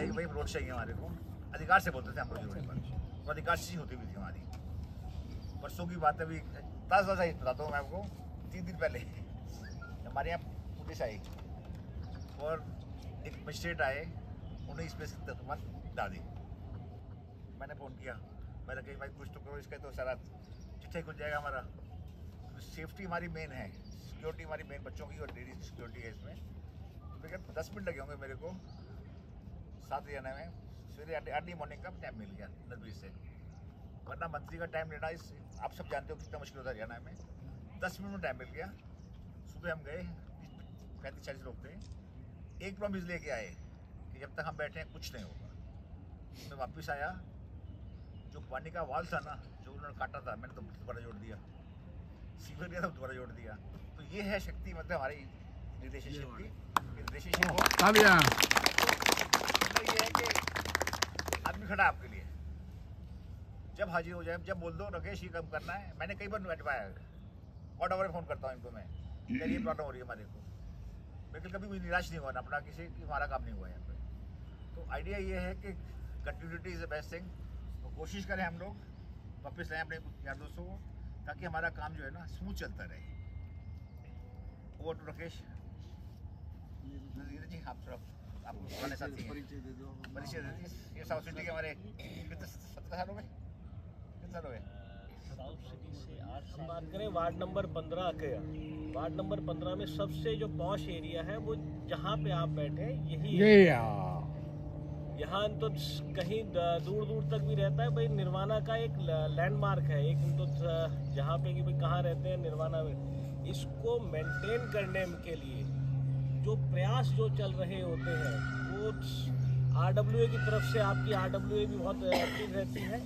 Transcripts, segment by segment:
है कि भाई वोट चाहिए हमारे को, अधिकार से बोलते थे हम लोग पर, तो अधिकार से होती हुई थी हमारी। परसों की बात है, अभी ताज़ा ही बताता हूँ मैं आपको। 3 दिन पहले हमारे यहाँ पुलिस आई और एक मजिस्ट्रेट आए, उन्हें इस पर तहमत डाल दी। मैंने फ़ोन किया, मैंने कही भाई कुछ तो करो, इसका तो सारा ठीक हो जाएगा हमारा। तो सेफ्टी हमारी मेन है, सिक्योरिटी हमारी मेन, बच्चों की और लेडीज सिक्योरिटी है इसमें। तो फिर 10 मिनट लगे होंगे मेरे को 7 बजे आने में। सवेरे अर्ली मॉर्निंग का टाइम मिल गया 10 बजे से, वरना मंत्री का टाइम लेना इस आप सब जानते हो कितना मुश्किल होता है हरियाणा में। 10 मिनट में टाइम मिल गया। सुबह हम गए, 35-40 लोग थे। एक प्रॉमिस लेके आए कि जब तक हम बैठे हैं कुछ नहीं होगा। मैं वापस आया, जो पानी का वाल था ना, जो उन्होंने काटा था, मैंने तो दोबारा जोड़ दिया, सीवर दिया था दोबारा जोड़ दिया। तो ये है शक्ति, मतलब हमारी रिलेशनशिप की। रिलेशनशिप ये है कि आदमी खड़ा आपके लिए, जब हाजिर हो जाए, जब बोल दो राकेश ये काम करना है। मैंने कई बार बैठवाया, और डबल फ़ोन करता हूँ इनको मैं, ये प्रॉब्लम हो रही है हमारे को। लेकिन कभी मुझे निराश नहीं हुआ ना अपना किसी कि हमारा काम नहीं हुआ यहाँ पे। तो आइडिया ये है कि continuity is the best thing. तो कोशिश करें हम लोग वापस लाएँ अपने यार दोस्तों को, ताकि हमारा काम जो है ना स्मूथ चलता रहे। ओवर टू राकेश जी, आप थोड़ा आपको पुराने साथी हैं, परिचय दे दीजिए। ये साउथ सिटी के हमारे 17 साल हो गए, कितने साल हो गए साउथ सिटी से? आज हम बात करें वार्ड नंबर 15 के, वार्ड नंबर 15 में सबसे जो पॉश एरिया है वो जहाँ पे आप बैठे यही यहाँ तो कहीं दूर दूर तक भी रहता है भाई। निर्वाणा का एक लैंडमार्क है, एक तो जहाँ पे कि भाई कहाँ रहते हैं निर्वाणा में। इसको मेंटेन करने के लिए जो प्रयास जो चल रहे होते हैं वो RWA की तरफ से, आपकी RWA भी बहुत एक्टिव रहती है।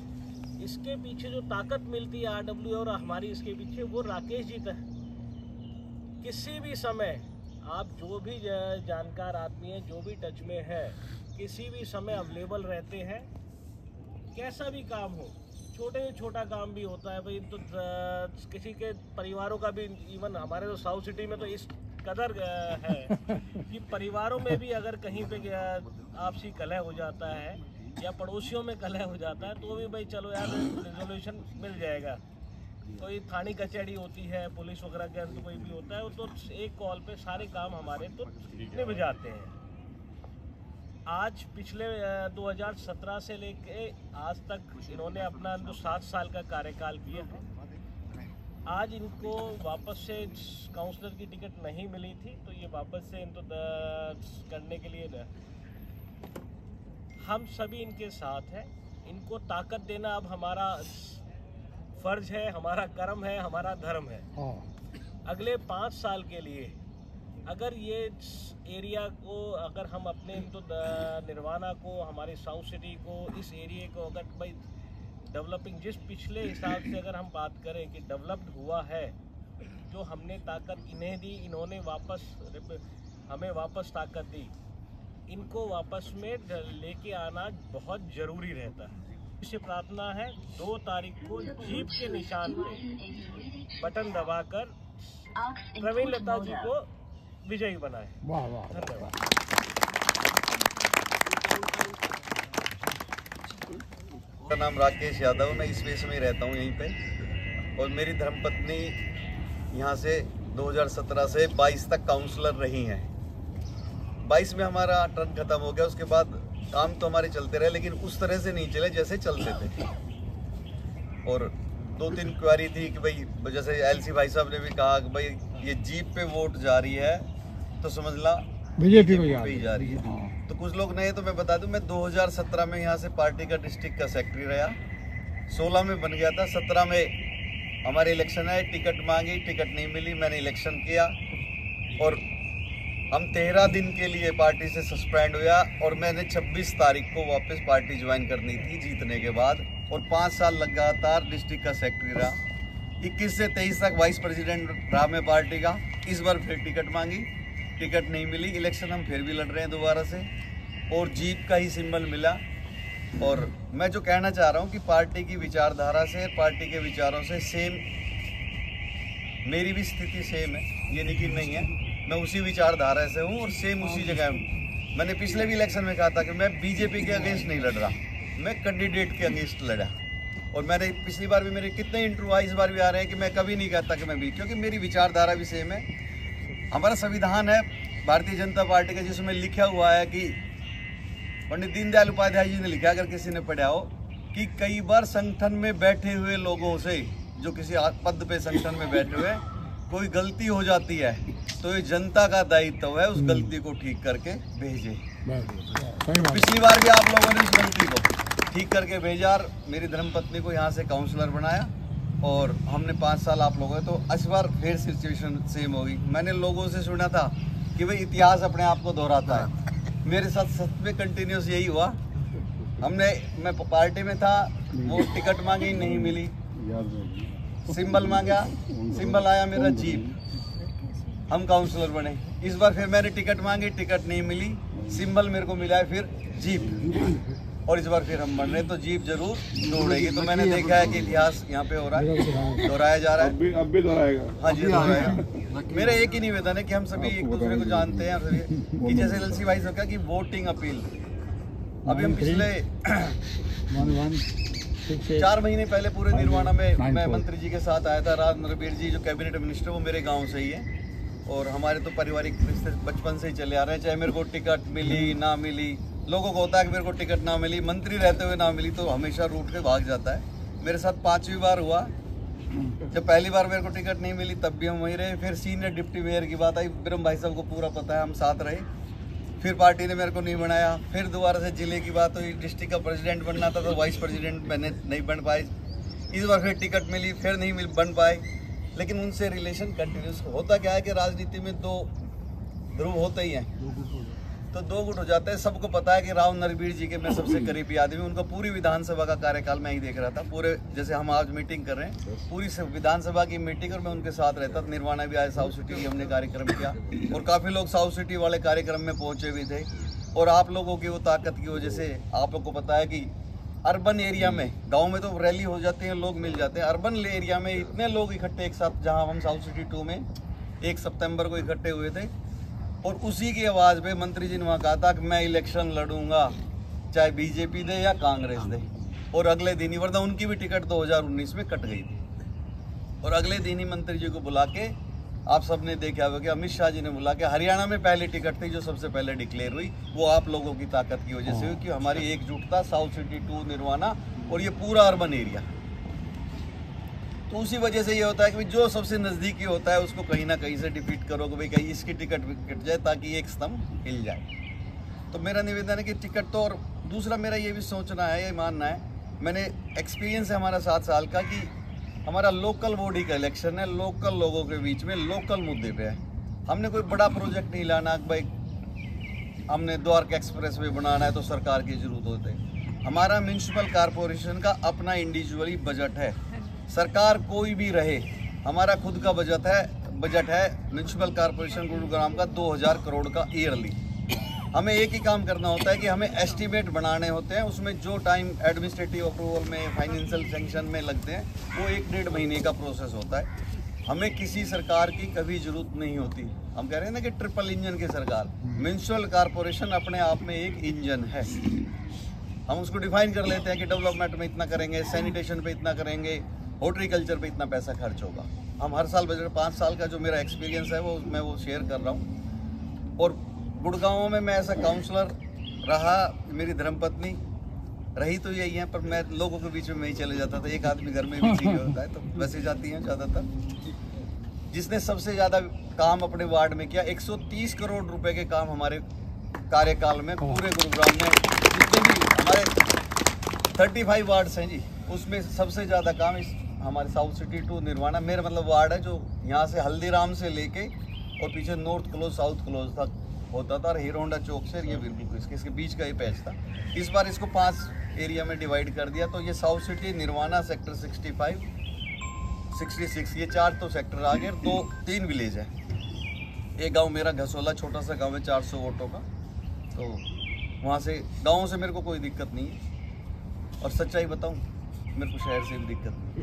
इसके पीछे जो ताकत मिलती है RWA और हमारी इसके पीछे, वो राकेश जी तक किसी भी समय आप जो भी जानकार आदमी है, जो भी टच में है, किसी भी समय अवेलेबल रहते हैं। कैसा भी काम हो, छोटे से छोटा काम भी होता है भाई, तो किसी के परिवारों का भी, इवन हमारे तो साउथ सिटी में तो इस कदर है कि परिवारों में भी अगर कहीं पे आपसी कलह हो जाता है या पड़ोसियों में कलह हो जाता है, तो भी भाई चलो यार रिजोल्यूशन मिल जाएगा। कोई थानी कचहरी होती है, पुलिस वगैरह के अंदर कोई भी होता है, तो एक कॉल पे सारे काम हमारे तो निभ जाते हैं। आज पिछले 2017 से लेके आज तक इन्होंने अपना 7 साल का कार्यकाल किया है। आज इनको वापस से काउंसलर की टिकट नहीं मिली थी, तो ये वापस से इनको करने के लिए हम सभी इनके साथ हैं। इनको ताकत देना अब हमारा फर्ज है, हमारा कर्म है, हमारा धर्म है। अगले 5 साल के लिए अगर ये एरिया को, अगर हम अपने तो निर्वाणा को, हमारे साउथ सिटी को, इस एरिया को अगर भाई डेवलपिंग, जिस पिछले हिसाब से अगर हम बात करें कि डेवलप्ड हुआ है, जो हमने ताकत इन्हें दी, इन्होंने वापस हमें वापस ताकत दी, इनको वापस में लेके आना बहुत ज़रूरी रहता है। इससे प्रार्थना है 2 तारीख को जीप के निशान पे बटन दबाकर प्रवीण लता जी को विजयी बनाए। वाह वाह, धन्यवाद। मेरा नाम राकेश यादव, मैं इस स्पेस में रहता हूँ यहीं पे, और मेरी धर्मपत्नी यहाँ से 2017 से 22 तक काउंसलर रही हैं। 22 में हमारा टर्न खत्म हो गया, उसके बाद काम तो हमारे चलते रहे, लेकिन उस तरह से नहीं चले जैसे चलते थे। और 2-3 क्वेरी थी कि भाई, जैसे LC भाई साहब ने भी कहा कि भाई ये जीप पे वोट जा रही है तो समझ ला बीजेपी को जा रही है। तो कुछ लोग नए, तो मैं बता दूं, मैं 2017 में यहाँ से पार्टी का डिस्ट्रिक्ट का सेक्रेटरी रहा, 16 में बन गया था, 17 में हमारे इलेक्शन आए, टिकट मांगी, टिकट नहीं मिली, मैंने इलेक्शन किया और हम 13 दिन के लिए पार्टी से सस्पेंड हुआ और मैंने 26 तारीख को वापस पार्टी ज्वाइन करनी थी जीतने के बाद, और 5 साल लगातार डिस्ट्रिक्ट का सेक्रेटरी रहा। 21 से 23 तक वाइस प्रेसिडेंट रहा मैं पार्टी का। इस बार फिर टिकट मांगी, टिकट नहीं मिली, इलेक्शन हम फिर भी लड़ रहे हैं दोबारा से, और जीप का ही सिंबल मिला। और मैं जो कहना चाह रहा हूँ कि पार्टी की विचारधारा से, पार्टी के विचारों से सेम मेरी भी स्थिति सेम है, ये लेकिन नहीं है, मैं उसी विचारधारा से हूँ और सेम उसी जगह हूँ। मैंने पिछले भी इलेक्शन में कहा था कि मैं बीजेपी के अगेंस्ट नहीं लड़ रहा, मैं कैंडिडेट के अगेंस्ट लड़ा। और मैंने पिछली बार भी मेरे कितने इंटरव्यू आए, इस बार भी आ रहे हैं कि मैं कभी नहीं कहता कि मैं भी, क्योंकि मेरी विचारधारा भी सेम है। हमारा संविधान है भारतीय जनता पार्टी का, जिसमें लिखा हुआ है कि पंडित दीनदयाल उपाध्याय जी ने लिखा, अगर किसी ने पढ़ा हो, कि कई बार संगठन में बैठे हुए लोगों से, जो किसी पद पे संगठन में बैठे हुए, कोई गलती हो जाती है तो ये जनता का दायित्व है उस गलती को ठीक करके भेजे। पिछली बार भी आप लोगों ने उस गलती को ठीक करके भेजा और मेरी धर्मपत्नी को यहाँ से काउंसलर बनाया और हमने 5 साल आप लोगों ने, तो इस बार फिर सिचुएशन सेम होगी। मैंने लोगों से सुना था कि भाई इतिहास अपने आप को दोहराता है, मेरे साथ सच में कंटिन्यूस यही हुआ। मैं पार्टी में था, वो टिकट मांगी नहीं मिली, सिंबल मांगा, सिंबल आया मेरा जीप, हम काउंसलर बने। इस बार फिर मैंने टिकट मांगी, टिकट नहीं मिली, सिंबल मेरे को मिला है फिर जीप, और इस बार फिर हम बन रहे हैं, तो जीप जरूर दौड़ेगी। तो मैंने देखा है कि इतिहास यहाँ पे हो रहा है, दोहराया जा रहा है, अब भी दोहराएगा। हाँ जी दोहराएगा। मेरा एक ही निवेदन है कि हम सभी एक दूसरे को जानते हैं कि जैसे ललसी भाई का कि वोटिंग अपील, अभी हम पिछले 4 महीने पहले पूरे निर्वाणा में मैं मंत्री जी के साथ आया था। राज नरबीर जी जो कैबिनेट मिनिस्टर, वो मेरे गांव से ही है और हमारे तो पारिवारिक रिश्ते बचपन से ही चले आ रहे हैं। चाहे मेरे को टिकट मिली ना मिली, लोगों को होता है कि मेरे को टिकट ना मिली, मंत्री रहते हुए ना मिली, तो हमेशा रूट के भाग जाता है। मेरे साथ 5वीं बार हुआ, जब पहली बार मेरे को टिकट नहीं मिली तब भी हम वहीं रहे। फिर सीनियर डिप्टी मेयर की बात आई, ब्रह्म भाई साहब को पूरा पता है, हम साथ रहे। फिर पार्टी ने मेरे को नहीं बनाया। फिर दोबारा से जिले की बात हुई, डिस्ट्रिक्ट का प्रेसिडेंट बनना था तो वाइस प्रेसिडेंट मैंने नहीं बन पाए। इस बार फिर टिकट मिली, फिर नहीं बन पाए, लेकिन उनसे रिलेशन कंटिन्यूस। होता क्या है कि राजनीति में 2 ध्रुव होते ही हैं, तो 2 गुट हो जाते हैं। सबको पता है कि राव नरबीर जी के मैं सबसे करीबी आदमी, उनका पूरी विधानसभा का कार्यकाल मैं ही देख रहा था। पूरे जैसे हम आज मीटिंग कर रहे हैं, पूरी विधानसभा की मीटिंग और मैं उनके साथ रहता। निर्वाणा भी आए, साउथ सिटी हमने कार्यक्रम किया और काफ़ी लोग साउथ सिटी वाले कार्यक्रम में पहुंचे भी थे। और आप लोगों की वो ताकत की वजह से, आप लोग को पता है कि अर्बन एरिया में, गांव में तो रैली हो जाती है, लोग मिल जाते हैं, अर्बन एरिया में इतने लोग इकट्ठे एक साथ, जहां हम साउथ सिटी 2 में 1 सितंबर को इकट्ठे हुए थे और उसी की आवाज़ पे मंत्री जी ने वहाँ कहा था कि मैं इलेक्शन लड़ूंगा, चाहे बीजेपी दे या कांग्रेस दे। और अगले दिन ही, वरना उनकी भी टिकट 2019 में कट गई थी, और अगले दिन ही मंत्री जी को बुला के, आप सबने देखा होगा कि अमित शाह जी ने बुला के, हरियाणा में पहली टिकट थी जो सबसे पहले डिक्लेयर हुई, वो आप लोगों की ताकत की वजह से हुई कि हमारी एकजुटता, साउथ सिटी 2 निर्वाणा और ये पूरा अर्बन एरिया। तो उसी वजह से ये होता है कि जो सबसे नज़दीकी होता है उसको कहीं ना कहीं से डिफीट करो कि भाई कहीं इसकी टिकट कट जाए ताकि एक स्तंभ हिल जाए। तो मेरा निवेदन है कि टिकट तो, और दूसरा मेरा ये भी सोचना है, ये मानना है, मैंने एक्सपीरियंस है हमारा 7 साल का कि हमारा लोकल बॉडी का इलेक्शन है, लोकल लोगों के बीच में लोकल मुद्दे पे है। हमने कोई बड़ा प्रोजेक्ट नहीं लाना कि भाई हमने द्वारका एक्सप्रेस वे बनाना है तो सरकार की जरूरत होती है। हमारा म्यूनसिपल कॉरपोरेशन का अपना इंडिविजुअली बजट है, सरकार कोई भी रहे, हमारा खुद का बजट है म्यूनसिपल कॉरपोरेशन गुरुग्राम का 2000 करोड़ का ईयरली। हमें एक ही काम करना होता है कि हमें एस्टीमेट बनाने होते हैं, उसमें जो टाइम एडमिनिस्ट्रेटिव अप्रूवल में, फाइनेंशियल सैंक्शन में लगते हैं वो 1-1.5 महीने का प्रोसेस होता है। हमें किसी सरकार की कभी जरूरत नहीं होती। हम कह रहे हैं ना कि ट्रिपल इंजन की सरकार, म्यूनसिपल कॉरपोरेशन अपने आप में एक इंजन है। हम उसको डिफाइन कर लेते हैं कि डेवलपमेंट में इतना करेंगे, सैनिटेशन पे इतना करेंगे, हॉर्टिकल्चर पे इतना पैसा खर्च होगा। हम हर साल बजट, 5 साल का जो मेरा एक्सपीरियंस है वो मैं शेयर कर रहा हूँ। और गुड़गांव में मैं ऐसा काउंसलर रहा, मेरी धर्मपत्नी रही तो यही है, पर मैं लोगों के बीच में मैं ही चले जाता था। एक आदमी घर में भी चाहिए होता है, तो वैसे जाती हैं ज़्यादातर। जिसने सबसे ज़्यादा काम अपने वार्ड में किया, 130 करोड़ रुपए के काम हमारे कार्यकाल में पूरे गुरुग्राम में, जितने भी हमारे 35 वार्ड्स हैं जी, उसमें सबसे ज़्यादा काम इस हमारे साउथ सिटी 2 निर्वाणा, मेरा मतलब वार्ड है जो यहाँ से हल्दीराम से लेके और पीछे नॉर्थ क्लोज साउथ क्लोज तक होता था, और हीरो होंडा चौक से ये बिल्कुल इसके बीच का ये पैच था। इस बार इसको 5 एरिया में डिवाइड कर दिया, तो ये साउथ सिटी, निर्वाणा, सेक्टर 65, 66, ये 4 तो सेक्टर आ गए, 2-3 विलेज है। एक गांव मेरा घसोला, छोटा सा गांव है 400 वोटों का, तो वहाँ से गाँव से मेरे को कोई दिक्कत नहीं है। और सच्चाई बताऊँ, मेरे को शहर से भी दिक्कत नहीं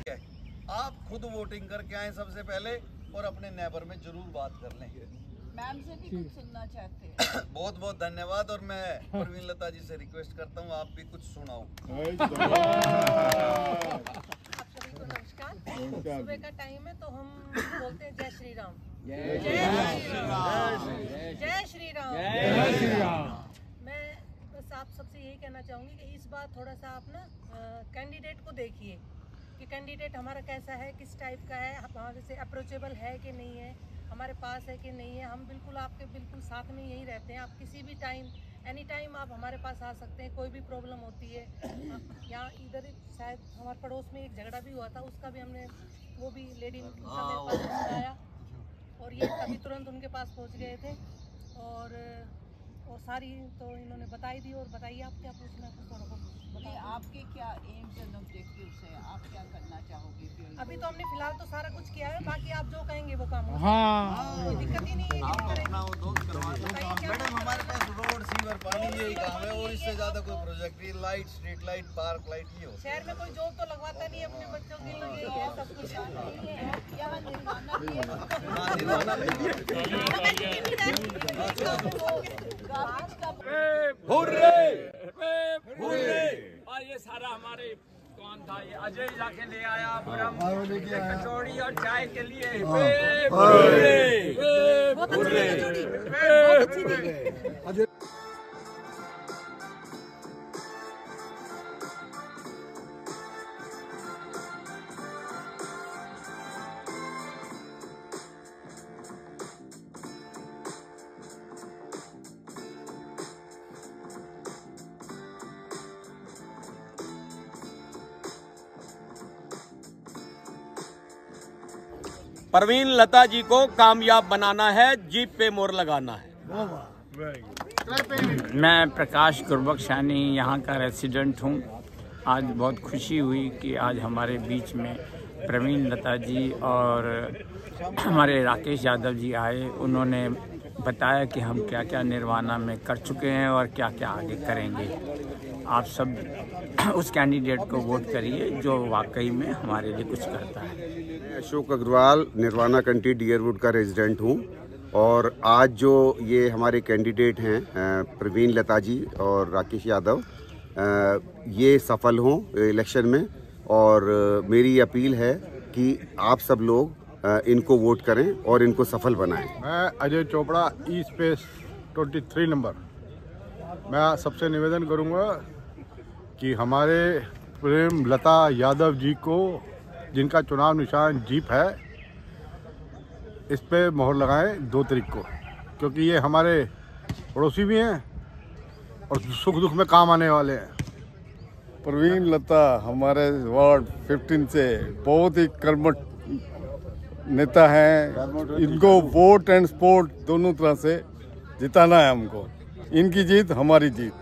है। आप खुद वोटिंग करके आए सबसे पहले, और अपने नेबर में जरूर बात कर लें। मैम से भी कुछ सुनना चाहते हैं। बहुत बहुत धन्यवाद। और मैं परवीन लता जी से रिक्वेस्ट करता हूँ आप भी कुछ सुनाओ। आप सभी को नमस्कार। सुबह का टाइम है तो हम बोलते हैं जय श्री राम। जय श्री राम। जय श्री राम। जय श्री राम। मैं बस आप सबसे यही कहना चाहूँगी कि इस बार थोड़ा सा आप ना कैंडिडेट को देखिए कि कैंडिडेट हमारा कैसा है, किस टाइप का है, हमारे से अप्रोचेबल है कि नहीं है, हमारे पास है कि नहीं है। हम बिल्कुल आपके बिल्कुल साथ में यहीं रहते हैं। आप किसी भी टाइम एनी टाइम आप हमारे पास आ सकते हैं। कोई भी प्रॉब्लम होती है, यहाँ इधर शायद हमारे पड़ोस में एक झगड़ा भी हुआ था, उसका भी हमने वो भी लेडी मेरे पास आया और ये तभी तुरंत उनके पास पहुँच गए थे। और सारी तो इन्होंने बताई दी। और बताइए आप क्या पूछना है थोड़ा बहुत। आपके क्या एम्स एंड ऑब्जेक्टिव्स हैं, आप क्या करना चाहोगे? अभी तो हमने फिलहाल तो सारा कुछ किया है, बाकी आप जो कहेंगे वो काम होगा। हाँ, कोई दिक्कत ही नहीं है। अपना वो दोस्त करवा दो। मैडम हमारे पास रोड, सीवर, पानी यही काम है और इससे ज्यादा कोई प्रोजेक्ट नहीं। Light, street light, park light ये हो। शहर में कोई जॉब तो लगवाता नहीं है अपने बच्चों के लिए, ये है सब कुछ। यहाँ निर्माणा भी है। और ये सारा हमारे कौन था, ये अजय जाके ले आया कचौड़ी और चाय के लिए। बहुत अच्छी कचौड़ी। परवीन लता जी को कामयाब बनाना है, जीप पे मोर लगाना है। मैं प्रकाश गुरबख्शानी यहाँ का रेसिडेंट हूँ। आज बहुत खुशी हुई कि आज हमारे बीच में परवीन लता जी और हमारे राकेश यादव जी आए। उन्होंने बताया कि हम क्या क्या निर्वाणा में कर चुके हैं और क्या क्या आगे करेंगे। आप सब उस कैंडिडेट को वोट करिए जो वाकई में हमारे लिए कुछ करता है। अशोक अग्रवाल निर्वाणा कंट्री डियरवुड का रेजिडेंट हूँ और आज जो ये हमारे कैंडिडेट हैं परवीन लता जी और राकेश यादव, ये सफल हों इलेक्शन में। और मेरी अपील है कि आप सब लोग इनको वोट करें और इनको सफल बनाएं। मैं अजय चोपड़ा, ई स्पेस 23 नंबर। मैं सबसे निवेदन करूंगा कि हमारे प्रेम लता यादव जी को, जिनका चुनाव निशान जीप है, इस पे मोहर लगाएं 2 तारीख को, क्योंकि ये हमारे पड़ोसी भी हैं और सुख दुख में काम आने वाले हैं। परवीन लता हमारे वार्ड 15 से बहुत ही कर्मठ नेता हैं। इनको वोट एंड सपोर्ट दोनों तरह से जिताना है हमको। इनकी जीत हमारी जीत।